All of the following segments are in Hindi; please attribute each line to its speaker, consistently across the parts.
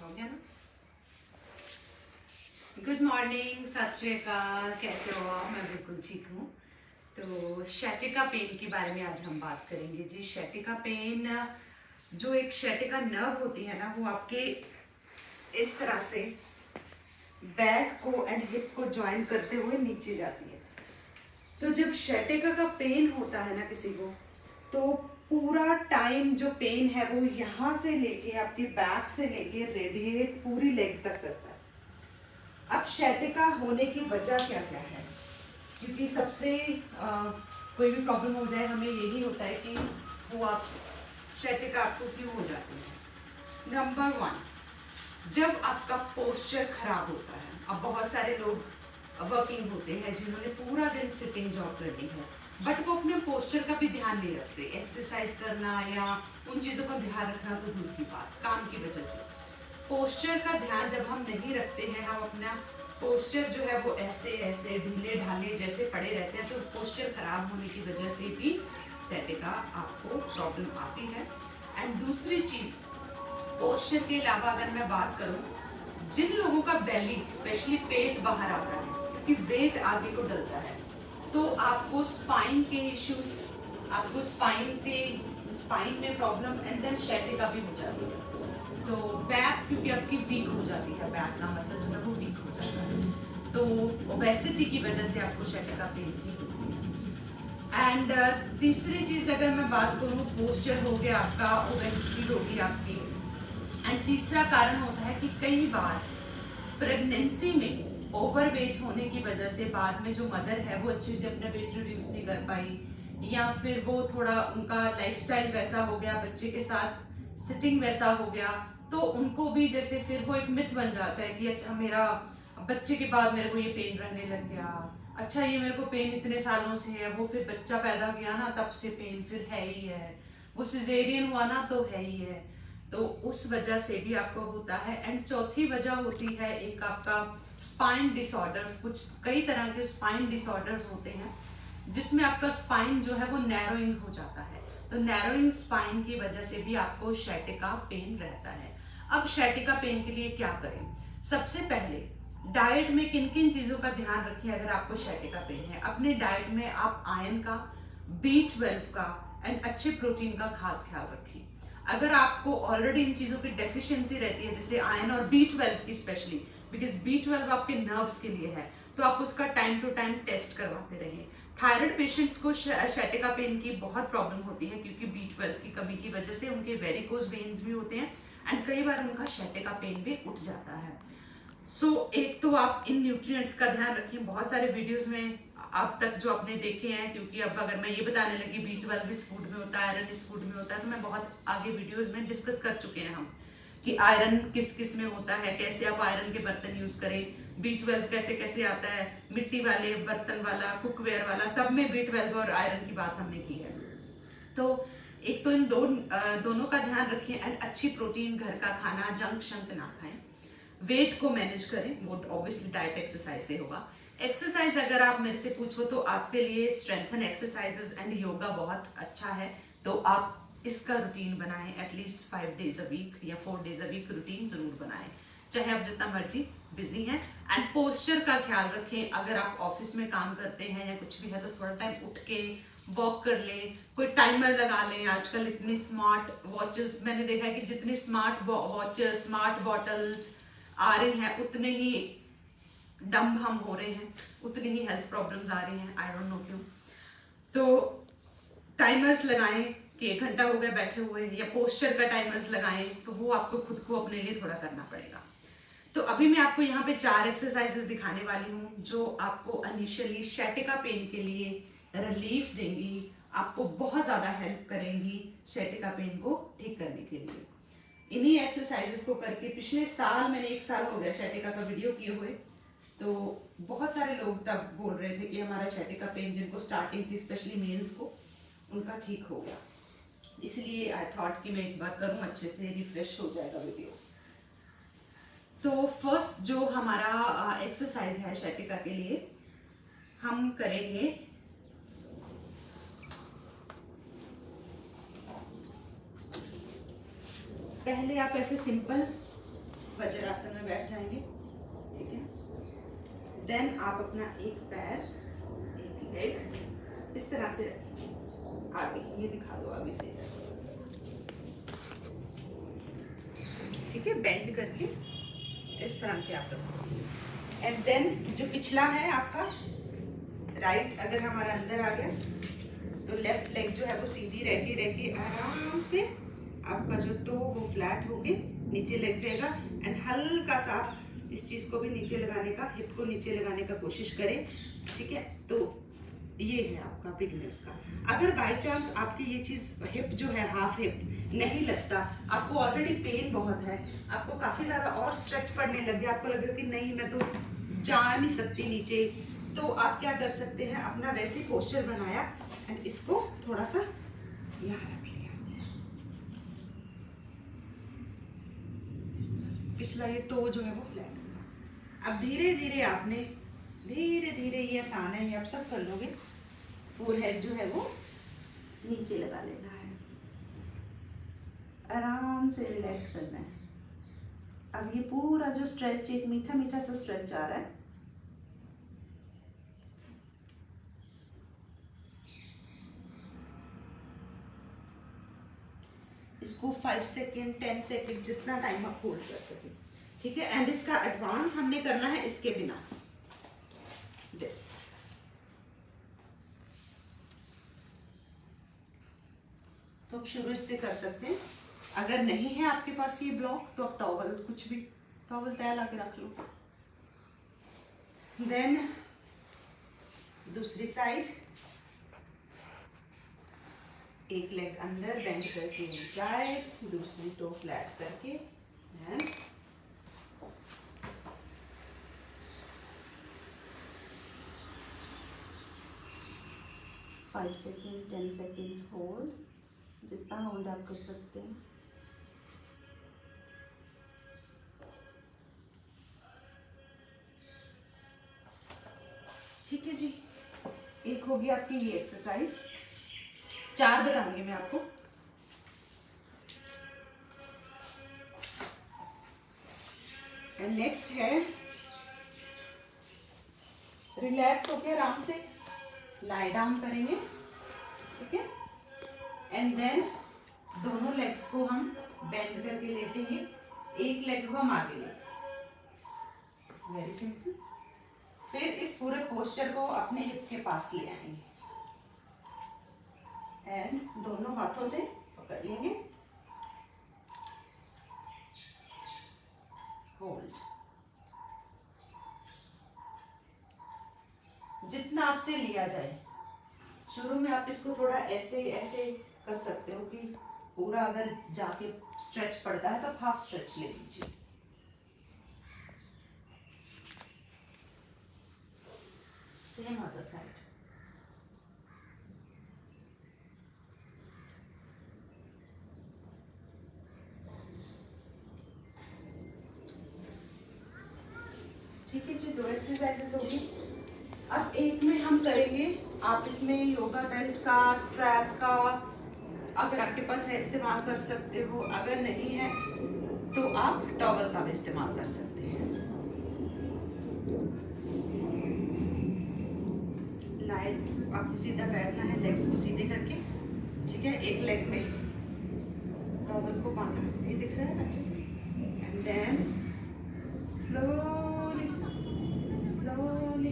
Speaker 1: हो गया ना। गुड मॉर्निंग, सत श्री अकाल, कैसे हो आप? मैं बिल्कुल ठीक हूँ। तो शैटिका पेन के बारे में आज हम बात करेंगे जी। शैटिका पेन, जो एक शैटिका नर्व होती है ना, वो आपके इस तरह से बैक को एंड हिप को ज्वाइन करते हुए नीचे जाती है। तो जब शैटिका का पेन होता है ना किसी को, तो पूरा टाइम जो पेन है वो यहाँ से लेके आपकी बैक से लेके रेडिएट पूरी लेग तक करता है। अब शैटिका होने की वजह क्या क्या है? क्योंकि सबसे कोई भी प्रॉब्लम हो जाए, हमें यही होता है कि वो आप शैटिका आपको क्यों हो जाती है। नंबर 1, जब आपका पोस्चर खराब होता है। अब बहुत सारे लोग वर्किंग होते हैं जिन्होंने पूरा दिन सिटिंग जॉब करनी है, बट वो अपने पोस्चर का भी ध्यान नहीं रखते। एक्सरसाइज करना या उन चीज़ों का ध्यान रखना तो दूर की बात, काम की वजह से पोस्चर का ध्यान जब हम नहीं रखते हैं, हम अपना पोस्चर जो है वो ऐसे ऐसे ढीले ढाले जैसे पड़े रहते हैं, तो पोस्चर खराब होने की वजह से भी सैटिका आपको प्रॉब्लम आती है। एंड दूसरी चीज़, पोस्चर के अलावा अगर मैं बात करूं, जिन लोगों का बेली स्पेशली पेट बाहर आता है क्योंकि वेट आगे को डलता है, तो आपको स्पाइन के इश्यूज, आपको स्पाइन में प्रॉब्लम एंड देन शैटिका भी हो जाती है। तो बैक क्योंकि आपकी वीक हो जाती है, बैक का मसल जो है वो वीक हो जाता है, तो ओबेसिटी की वजह से आपको शैटिका पेन भी होती है। एंड तीसरी चीज़ अगर मैं बात करूँ, पोस्चर हो गया आपका, ओबेसिटी होगी आपकी। एंड तीसरा कारण होता है कि कई बार प्रेगनेंसी में ओवरवेट होने की वजह से बाद में जो मदर है वो अच्छे से अपना वेट रिड्यूस नहीं कर पाई, या फिर वो थोड़ा उनका लाइफस्टाइल वैसा हो गया, बच्चे के साथ सिटिंग वैसा हो गया, तो उनको भी जैसे फिर वो एक मिथ बन जाता है कि अच्छा मेरा बच्चे के बाद मेरे को ये पेन रहने लग गया, अच्छा ये मेरे को पेन इतने सालों से है, वो फिर बच्चा पैदा किया ना तब से पेन फिर है ही है, वो सिजेरियन हुआ ना तो है ही है। तो उस वजह से भी आपको होता है। एंड चौथी वजह होती है एक आपका स्पाइन डिसऑर्डर्स। कुछ कई तरह के स्पाइन डिसऑर्डर्स होते हैं जिसमें आपका स्पाइन जो है वो नैरोइंग हो जाता है, तो नैरोइंग स्पाइन की वजह से भी आपको शैटिका पेन रहता है। अब शैटिका पेन के लिए क्या करें? सबसे पहले डाइट में किन किन चीज़ों का ध्यान रखिए अगर आपको शैटिका पेन है। अपने डाइट में आप आयरन का, B12 का एंड अच्छे प्रोटीन का खास ख्याल रखिए। अगर आपको ऑलरेडी इन चीज़ों की डेफिशिएंसी रहती है, जैसे आयरन और B12 की स्पेशली, बिकॉज B12 आपके नर्व्स के लिए है, तो आप उसका टाइम टू टाइम टेस्ट करवाते रहें। थायराइड पेशेंट्स को शैटिका पेन की बहुत प्रॉब्लम होती है क्योंकि B12 की कमी की वजह से उनके वेरिकोज वेन्स भी होते हैं एंड कई बार उनका शैटिका पेन भी उठ जाता है। एक तो आप इन न्यूट्रिएंट्स का ध्यान रखें। बहुत सारे वीडियोस में अब तक जो आपने देखे हैं, क्योंकि अब अगर मैं ये बताने लगी B12 इस फूड में होता है, आयरन इस फूड में होता है, तो मैं बहुत आगे वीडियोस में डिस्कस कर चुके हैं हम कि आयरन किस किस में होता है, कैसे आप आयरन के बर्तन यूज करें, B12 कैसे कैसे आता है, मिट्टी वाले बर्तन वाला, कुकवेयर वाला, सब में B12 और आयरन की बात हमने की है। तो एक तो इन दोनों का ध्यान रखें एंड अच्छी प्रोटीन घर का खाना, जंक शंक ना खाएं। वेट को मैनेज करें, वो ऑब्वियसली डाइट एक्सरसाइज से होगा। एक्सरसाइज अगर आप मेरे से पूछो तो आपके लिए स्ट्रेंथन एक्सरसाइजेस एंड योगा बहुत अच्छा है, तो आप इसका रूटीन बनाएं। एटलीस्ट 5 डेज अ वीक या 4 डेज अ वीक रूटीन जरूर बनाएं, चाहे आप जितना मर्जी बिजी हैं। एंड पोस्चर का ख्याल रखें। अगर आप ऑफिस में काम करते हैं या कुछ भी है, तो थोड़ा टाइम उठ के वॉक कर लें, कोई टाइमर लगा लें। आजकल इतनी स्मार्ट वॉचेस मैंने देखा है कि जितनी स्मार्ट वॉचेस, स्मार्ट बॉटल्स आ रही हैं, उतने ही डम्ब हम हो रहे हैं, उतनी ही हेल्थ प्रॉब्लम्स आ रही हैं। आई डोंट नो क्यों। तो टाइमर्स लगाएं कि 1 घंटा हो गया बैठे हुए, या पोस्चर का टाइमर्स लगाएं, तो वो आपको खुद को अपने लिए थोड़ा करना पड़ेगा। तो अभी मैं आपको यहाँ पे 4 एक्सरसाइजेस दिखाने वाली हूँ जो आपको इनिशियली शैटिका पेन के लिए रिलीफ देंगी, आपको बहुत ज़्यादा हेल्प करेंगी शैटिका पेन को ठीक करने के लिए। इन्हीं एक्सरसाइजेस को करके पिछले साल, मैंने 1 साल हो गया शैटिका का वीडियो किए हुए, तो बहुत सारे लोग तब बोल रहे थे कि हमारा शैटिका पेन, जिनको स्टार्टिंग थी स्पेशली मेल्स को, उनका ठीक हो गया। इसलिए आई थॉट कि मैं एक बार करूँ, अच्छे से रिफ्रेश हो जाएगा वीडियो। तो फर्स्ट जो हमारा एक्सरसाइज है शैटिका के लिए, हम करेंगे पहले आप ऐसे सिंपल वज्रासन में बैठ जाएंगे, ठीक है। देन आप अपना एक पैर, एक लेग इस तरह से रखिए आगे, ये दिखा दो आगे से ऐसे, ठीक है, बेंड करके इस तरह से आप रखो। एंड देन जो पिछला है आपका राइट, अगर हमारा अंदर आ गया तो लेफ्ट लेग जो है वो सीधी रह के आराम से आपका जो टो वो फ्लैट होके नीचे लग जाएगा। एंड हल्का सा इस चीज को भी नीचे लगाने का, हिप को नीचे लगाने का कोशिश करें, ठीक है। तो ये है आपका बिगिनर्स का। अगर बाय चांस आपकी ये चीज हिप जो है हाफ हिप नहीं लगता, आपको ऑलरेडी पेन बहुत है, आपको काफी ज्यादा और स्ट्रेच पड़ने लग गया, आपको लगे कि नहीं मैं तो जा नहीं सकती नीचे, तो आप क्या कर सकते हैं, अपना वैसे पोस्चर बनाया एंड इसको थोड़ा सा यहाँ रख लिया, इस तरह से पिछला ये टो जो है वो फ्लैट। अब धीरे धीरे आपने धीरे धीरे, ये आसान है, ये आप सब कर लोगे, फोरहेड जो है वो नीचे लगा लेना है, आराम से रिलैक्स करना है। अब ये पूरा जो स्ट्रेच, एक मीठा मीठा सा स्ट्रेच आ रहा है, इसको 5 सेकेंड 10 सेकेंड जितना टाइम आप होल्ड कर सके, ठीक है। एंड इसका एडवांस हमने करना है इसके बिना, दिस। तो आप शुरू इससे कर सकते हैं। अगर नहीं है आपके पास ये ब्लॉक तो आप टॉवल, कुछ भी टॉवल तय ला के रख लो। देन दूसरी साइड, एक लेग अंदर बेंड करके इनसाइड, दूसरी टो फ्लैट करके, एंड 5 सेकेंड 10 सेकेंड्स होल्ड, जितना होल्ड आप कर सकते हैं। ठीक है जी, एक होगी आपकी ये एक्सरसाइज, 4 बताऊंगी मैं आपको। एंड नेक्स्ट है रिलैक्स होके आराम से लाई डाउन करेंगे, ठीक है। एंड देन दोनों लेग्स को हम बेंड करके लेटेंगे, एक लेग को हम आगे लेंगे, वेरी सिंपल। फिर इस पूरे पोस्चर को अपने हिप के पास ले आएंगे एंड दोनों हाथों से पकड़ लेंगे, होल्ड। जितना आपसे लिया जाए, शुरू में आप इसको थोड़ा ऐसे ऐसे कर सकते हो कि पूरा अगर जाके स्ट्रेच पड़ता है तो आप हाफ स्ट्रेच ले लीजिए। Same other side. ठीक है जी, 2 एक्सरसाइजेस होगी। अब एक में हम करेंगे, आप इसमें योगा बेल्ट का, स्ट्रैप का, अगर आपके पास है इस्तेमाल कर सकते हो, अगर नहीं है तो आप टॉवल का भी इस्तेमाल कर सकते हैं। लाइट आपको सीधा बैठना है, लेग्स को सीधे करके, ठीक है। एक लेग में टॉवल को बांधा, ये दिख रहा है अच्छे से। एंड देन स्लोली स्लोली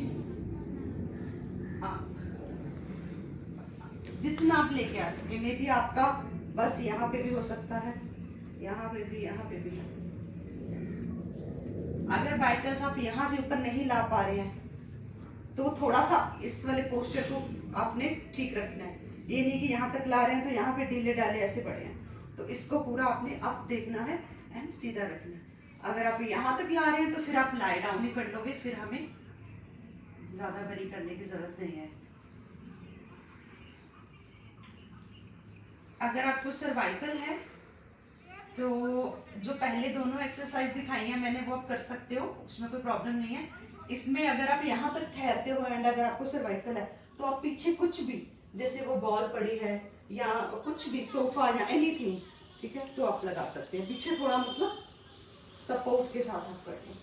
Speaker 1: जितना आप लेके आ सके, मे भी आपका बस यहाँ पे भी हो सकता है, यहाँ पे भी, यहाँ पे भी। अगर बाय चांस आप यहाँ से ऊपर नहीं ला पा रहे हैं तो थोड़ा सा इस वाले पोस्चर को आपने ठीक रखना है। ये नहीं कि यहाँ तक ला रहे हैं तो यहाँ पे ढीले डाले ऐसे पड़े हैं, तो इसको पूरा आपने अप देखना है एंड सीधा रखना है। अगर आप यहाँ तक ला रहे हैं तो फिर आप लाई डाउन ही कर लोगे, फिर हमें ज्यादा बड़ी करने की जरूरत नहीं है। अगर आपको सर्वाइकल है तो जो पहले दोनों एक्सरसाइज दिखाई है मैंने वो आप कर सकते हो, उसमें कोई प्रॉब्लम नहीं है। इसमें अगर आप यहाँ तक ठहरते हो एंड अगर आपको सर्वाइकल है तो आप पीछे कुछ भी, जैसे वो बॉल पड़ी है या कुछ भी, सोफा या एनीथिंग, ठीक है, तो आप लगा सकते हैं पीछे, थोड़ा मतलब सपोर्ट के साथ आप कर लें।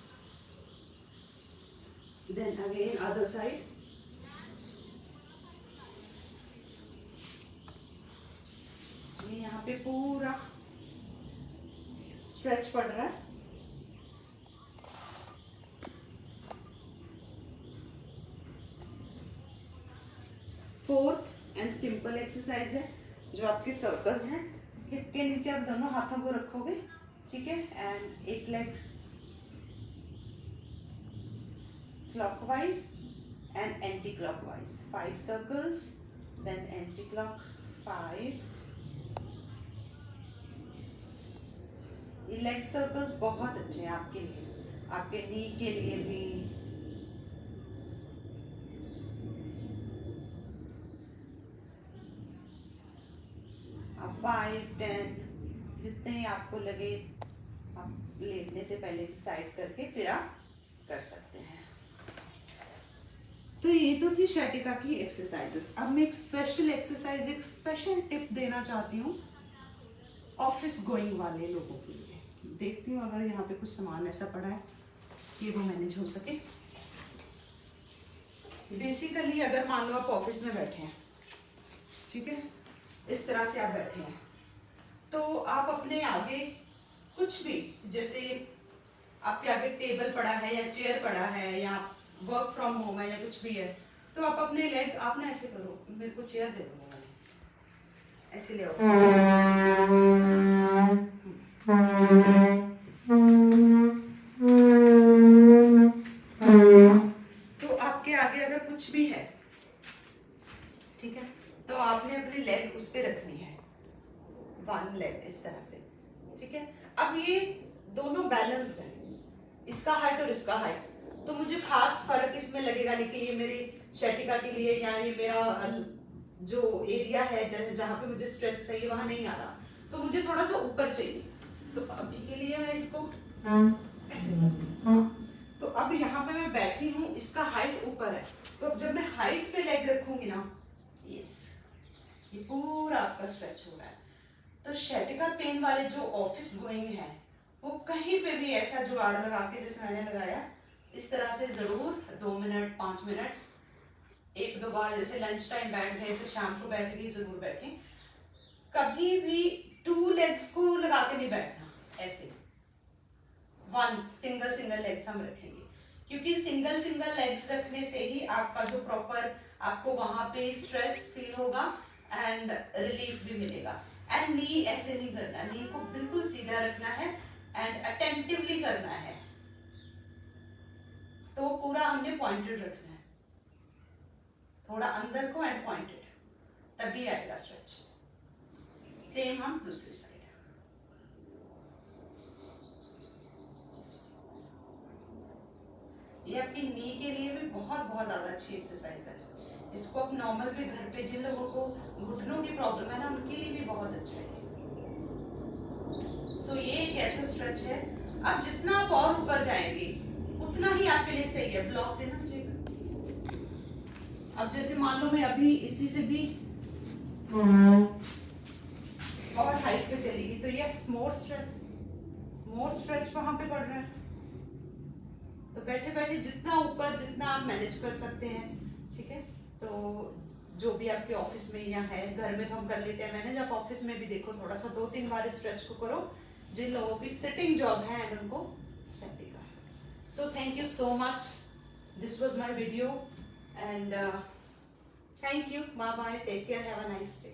Speaker 1: देन अगेन अदर साइड, ये यहाँ पे पूरा स्ट्रेच पड़ रहा है। फोर्थ एंड सिंपल एक्सरसाइज है, जो आपके सर्कल्स हैं, हिप के नीचे आप दोनों हाथों को रखोगे, ठीक है, एंड एक leg clockwise and anti-clockwise, 5 circles, then anti-clock 5. ये लेग सर्कल्स बहुत अच्छे हैं आपके लिए, आपके नी के लिए भी। आप 5, 10 जितने आपको लगे, आप लेटने से पहले डिसाइड करके फिर आप कर सकते हैं। तो ये तो थी शैटिका की एक्सरसाइजेस। अब मैं एक स्पेशल एक्सरसाइज, एक स्पेशल टिप देना चाहती हूँ ऑफिस गोइंग वाले लोगों के लिए। देखती हूँ अगर यहाँ पे कुछ सामान ऐसा पड़ा है कि वो मैनेज हो सके। बेसिकली अगर मान लो आप ऑफिस में बैठे हैं, ठीक है, इस तरह से आप बैठे हैं, तो आप अपने आगे कुछ भी, जैसे आपके आगे टेबल पड़ा है या चेयर पड़ा है या वर्क फ्रॉम होम है या कुछ भी है, तो आप अपने लेग, आप ना ऐसे करो, मेरे को चेयर दे दो, ऐसे ले आओ। तो आपके आगे अगर कुछ भी है, ठीक है, तो आपने अपनी लेग उस पे रखनी है, वन लेग इस तरह से, ठीक है। अब ये दोनों बैलेंस्ड है, इसका हाइट और इसका हाइट, तो मुझे खास फर्क इसमें लगेगा नहीं कि ये मेरी शैटिका के लिए या ये मेरा जो एरिया है जहाँ पे मुझे स्ट्रेच चाहिए वहां नहीं आ रहा, तो मुझे थोड़ा सा ऊपर चाहिए। तो अभी के लिए मैं इसको ऐसे करती हूँ। तो अब यहाँ पे मैं बैठी हूँ, इसका हाइट ऊपर है, तो अब जब मैं हाइट पे लेग रखूंगी ना, यस, ये पूरा आपका स्ट्रेच हो रहा है। तो शैटिका पेन वाले जो ऑफिस गोइंग है, वो कहीं पे भी ऐसा जुगाड़ लगा के, जैसे मैंने लगाया, इस तरह से जरूर 2 मिनट 5 मिनट, 1-2 बार, जैसे लंच टाइम बैठ गए, फिर शाम को बैठ गए, जरूर बैठें। कभी भी 2 लेग्स को लगा के नहीं बैठना, ऐसे 1 सिंगल लेग्स हम रखेंगे, क्योंकि सिंगल लेग्स रखने से ही आपका जो प्रॉपर आपको वहां पे स्ट्रेच फील होगा एंड रिलीफ भी मिलेगा। एंड नी ऐसे नहीं करना, नी को बिल्कुल सीधा रखना है एंड अटेंटिवली करना है, तो पूरा हमने पॉइंटेड रखना है, थोड़ा अंदर को एंड पॉइंटेड, तभी आएगा स्ट्रेच। सेम हम दूसरी साइड, ये आपकी नी के लिए भी बहुत ज्यादा अच्छी एक्सरसाइज है। इसको आप नॉर्मल भी घर पे, जिन लोगों को घुटनों की प्रॉब्लम है ना, उनके लिए भी बहुत अच्छा है। सो ये एक ऐसा स्ट्रेच है, अब जितना आप और ऊपर जाएंगे उतना ही आपके लिए सही है। ब्लॉक देना मुझे। अब जैसे मान लो मैं अभी इसी से भी और हाइट पे चली गई, तो यस, मोर स्ट्रेच वहां पे पड़ रहा है। तो बैठे बैठे जितना ऊपर, जितना आप मैनेज कर सकते हैं, ठीक है। तो जो भी आपके ऑफिस में या है, घर में तो हम कर लेते हैं मैनेज, आप ऑफिस में भी देखो, थोड़ा सा 2-3 बार स्ट्रेच को करो, जिन लोगों की सिटिंग जॉब है एंड उनको सैटिका। So thank you so much, this was my video and thank you, bye bye, take care, have a nice day.